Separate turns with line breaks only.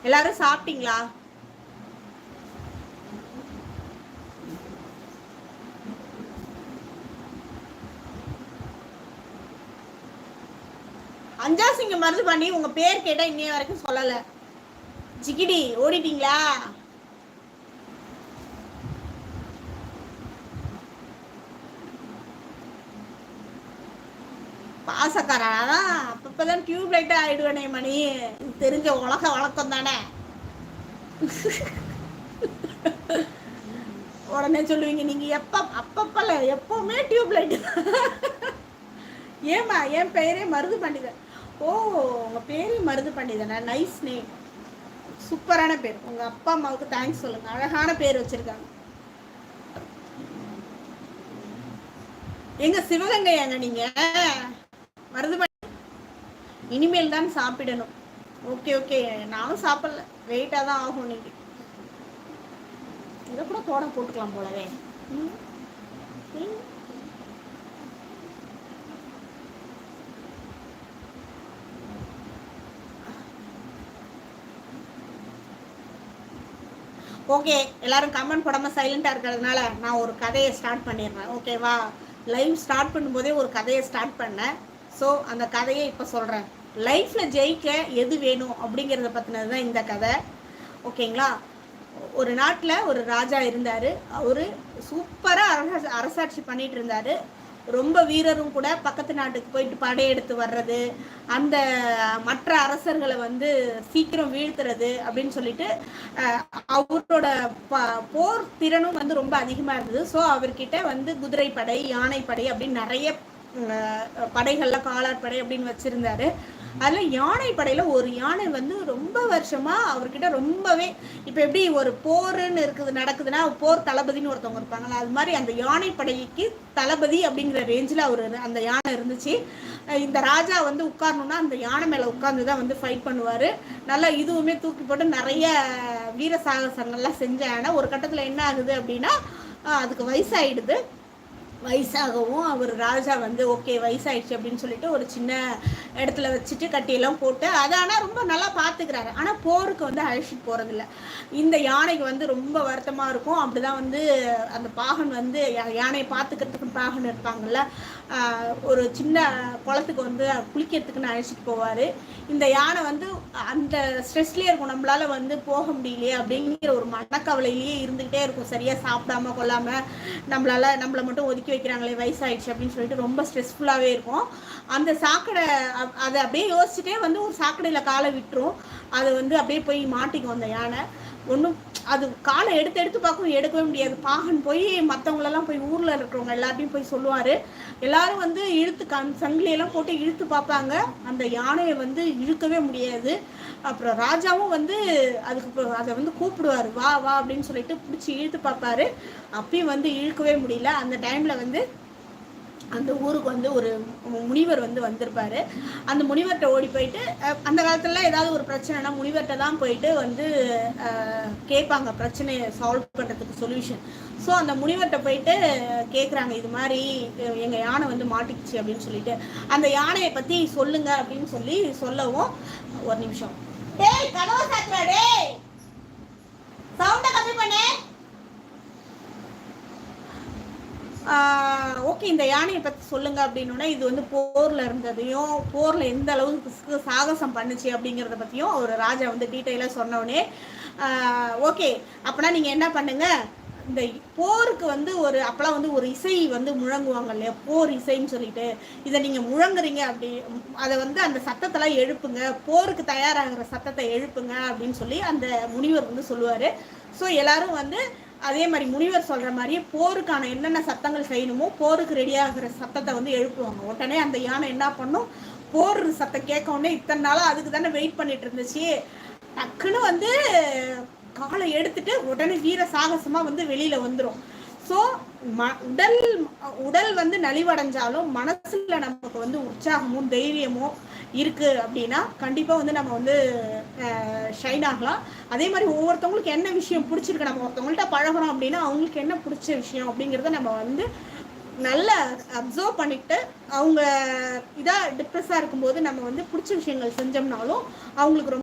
எல்லாரும் சாப்பிட்டீங்களா? அஞ்சாசிங்க மருந்து பண்ணி உங்க பேர் கேட்டா இன்னைய வரைக்கும் சொல்லல. ஜிகிடி ஓடிட்டீங்களா? பாசக்காரா? அப்பப்பதான் டியூப் லைட்டா ஆயிடுவேனே மணி. தெரிஞ்ச உலக வழக்கம் தானே. உடனே சொல்லுவீங்க நீங்க அப்பப்பல எப்பவுமே டியூப் லைட். ஏமா என் பெயரே மருது பண்டிதன். ஓ, உங்க பேரே மருது பண்டிதனா? நைஸ் நேம், சூப்பரான பேர். உங்க அப்பா அம்மாவுக்கு தேங்க்ஸ் சொல்லுங்க, அழகான பேர் வச்சிருக்காங்க. எங்க சிவகங்கையாங்க நீங்க? மருது இனிமேல் தான் சாப்பிடணும். ஓகே ஓகே, நானும் சாப்பிடல, வெயிட்டா தான் ஆகும். நீங்க இதை கூட தோட போட்டுக்கலாம் போலவே. ஓகே, எல்லாரும் கமெண்ட் போடாமல் சைலண்டாக இருக்கிறதுனால நான் ஒரு கதையை ஸ்டார்ட் பண்ணிடுறேன். ஓகேவா? லைவ் ஸ்டார்ட் பண்ணும்போதே ஒரு கதையை ஸ்டார்ட் பண்ணேன். ஸோ அந்த கதையை இப்போ சொல்கிறேன். லைஃப்பில் ஜெயிக்க எது வேணும் அப்படிங்கிறத பற்றினது தான் இந்த கதை. ஓகேங்களா? ஒரு நாட்டில் ஒரு ராஜா இருந்தார். அவர் சூப்பராக அரசாட்சி பண்ணிட்டு இருந்தார். ரொம்ப வீரரும் கூட. பக்கத்து நாட்டுக்கு போயிட்டு படையெடுத்து வர்றது, அந்த மற்ற அரசர்களை வந்து சீக்கிரம் வீழ்த்துறது அப்படின்னு சொல்லிட்டு அவரோட போர் திறனும் வந்து ரொம்ப அதிகமாக இருந்தது. ஸோ அவர்கிட்ட வந்து குதிரைப்படை, யானைப்படை அப்படின்னு நிறைய படைகள்லாம், காலாட்படை அப்படின்னு வச்சிருந்தாரு. அதில் யானை படையில் ஒரு யானை வந்து ரொம்ப வருஷமாக அவர்கிட்ட ரொம்பவே, இப்போ எப்படி ஒரு போருன்னு நடக்குதுன்னா போர் தளபதினு ஒருத்தவங்க இருப்பாங்களா, அது மாதிரி அந்த யானை படைக்கு தளபதி அப்படிங்கிற ரேஞ்சில் அவர் அந்த யானை இருந்துச்சு. இந்த ராஜா வந்து உட்காரணும்னா அந்த யானை மேலே உட்கார்ந்து தான் வந்து ஃபைட் பண்ணுவார். நல்லா இதுவுமே தூக்கி போட்டு நிறைய வீர சாகசங்கள்லாம் செஞ்ச யானை. ஒரு கட்டத்தில் என்ன ஆகுது அப்படின்னா அதுக்கு வயசாகிடுது. வயசாகவும் அவர் ராஜா வந்து ஓகே வயசாயிடுச்சு அப்படின்னு சொல்லிட்டு ஒரு சின்ன இடத்துல வச்சுட்டு கட்டியெல்லாம் போட்டு அதை ஆனால் ரொம்ப நல்லா பார்த்துக்கிறாரு. ஆனால் போருக்கு வந்து அழைச்சிட்டு போகிறதில்ல. இந்த யானைக்கு வந்து ரொம்ப வருத்தமாக இருக்கும். அப்படிதான் வந்து அந்த பாகன் வந்து யானையை பார்த்துக்கிறதுக்கு பாகன் இருப்பாங்கள்ல, ஒரு சின்ன குளத்துக்கு வந்து குளிக்கிறதுக்குன்னு அழைச்சிட்டு போவார். இந்த யானை வந்து அந்த ஸ்ட்ரெஸ்லேயே இருக்கும், நம்மளால வந்து போக முடியலையே அப்படிங்கிற ஒரு மனக்கவலையிலேயே இருந்துகிட்டே இருக்கும். சரியாக சாப்பிடாம கொள்ளாமல் நம்மளை மட்டும் ஒதுக்கி வைக்கிறாங்களே வயசாயிடுச்சு அப்படின்னு சொல்லிட்டு ரொம்ப ஸ்ட்ரெஸ்ஃபுல்லாகவே இருக்கும். அந்த சாக்கடை அதை அப்படியே யோசிச்சுட்டே வந்து ஒரு சாக்கடையில் காலை விட்டுரும். அது வந்து அப்படியே போய் மாட்டிக்கும் அந்த யானை. ஒன்றும் அது காலை எடுத்து பார்க்கும், எடுக்கவே முடியாது. பாகன் போய் மற்றவங்களெல்லாம் போய் ஊரில் இருக்கிறவங்க எல்லாத்தையும் போய் சொல்லுவார். எல்லாரும் வந்து சங்கிலியெல்லாம் போட்டு இழுத்து பார்ப்பாங்க. அந்த யானையை வந்து இழுக்கவே முடியாது. அப்புறம் ராஜாவும் வந்து அதுக்கு அதை வந்து கூப்பிடுவார், வா வா அப்படின்னு சொல்லிட்டு பிடிச்சி இழுத்து பார்ப்பாரு. அப்பயும் வந்து இழுக்கவே முடியல. அந்த டைமில் வந்து அந்த ஊருக்கு வந்து ஒரு முனிவர் வந்து வந்திருப்பாரு. அந்த முனிவர்கிட்ட ஓடி போயிட்டு, அந்த காலத்துலலாம் ஏதாவது ஒரு பிரச்சனைனா முனிவர்கிட்ட தான் போயிட்டு வந்து கேட்பாங்க பிரச்சனையை சால்வ் பண்ணுறதுக்கு சொல்யூஷன். ஸோ அந்த முனிவர்கிட்ட போயிட்டு கேட்குறாங்க, இது மாதிரி எங்கள் யானை வந்து மாட்டிக்கிச்சு அப்படின்னு சொல்லிட்டு, அந்த யானையை பற்றி சொல்லுங்க அப்படின்னு சொல்லவும், ஒரு நிமிஷம் டேய் கதவை சாத்துறா, டேய் சவுண்டை கம்மி பண்ணு. ஓகே, இந்த யானையை பற்றி சொல்லுங்க அப்படின்னா, இது வந்து போரில் இருந்ததையும் போரில் எந்த அளவுக்கு சாகசம் பண்ணுச்சு அப்படிங்கிறத பற்றியும் ஒரு ராஜா வந்து டீட்டெயிலாக சொன்னோடனே, ஓகே அப்போனா நீங்கள் என்ன பண்ணுங்க, இந்த போருக்கு வந்து அப்போலாம் வந்து ஒரு இசை வந்து முழங்குவாங்க இல்லையா, போர் இசைன்னு சொல்லிட்டு, இதை நீங்கள் முழங்குறீங்க அப்படி, அதை வந்து அந்த சத்தத்தெல்லாம் எழுப்புங்க, போருக்கு தயாராகிற சத்தத்தை எழுப்புங்க அப்படின்னு சொல்லி அந்த முனிவர் வந்து சொல்லுவார். ஸோ எல்லாரும் வந்து அதே மாதிரி முனிவர் சொல்கிற மாதிரியே போருக்கான என்னென்ன சத்தங்கள் செய்யணுமோ போருக்கு ரெடியாகிற சத்தத்தை வந்து எழுப்புவாங்க. உடனே அந்த யானை என்ன பண்ணும், போர் சத்தம் கேட்க உடனே இத்தனை நாளாக அதுக்கு தானே வெயிட் பண்ணிட்டு இருந்துச்சு, டக்குன்னு வந்து காலை எடுத்துட்டு உடனே வீர சாகசமாக வந்து வெளியில் வந்துடும். ஸோ உடல் வந்து நலிவடைஞ்சாலும் மனசில் நமக்கு வந்து உற்சாகமும் தைரியமும் இருக்குது அப்படின்னா கண்டிப்பாக வந்து நம்ம வந்து ஷைன் ஆகலாம். அதே மாதிரி ஒவ்வொருத்தவங்களுக்கு என்ன விஷயம் பிடிச்சிருக்கு, நம்ம ஒருத்தவங்கள்ட்ட பழகிறோம் அப்படின்னா அவங்களுக்கு என்ன பிடிச்ச விஷயம் அப்படிங்கிறத நம்ம வந்து நல்லா அப்சர்வ் பண்ணிட்டு, அவங்க இதாக டிப்ரெஸ்ஸாக இருக்கும்போது நம்ம வந்து பிடிச்ச விஷயங்கள் செஞ்சோம்னாலும் அவங்களுக்கு ரொம்ப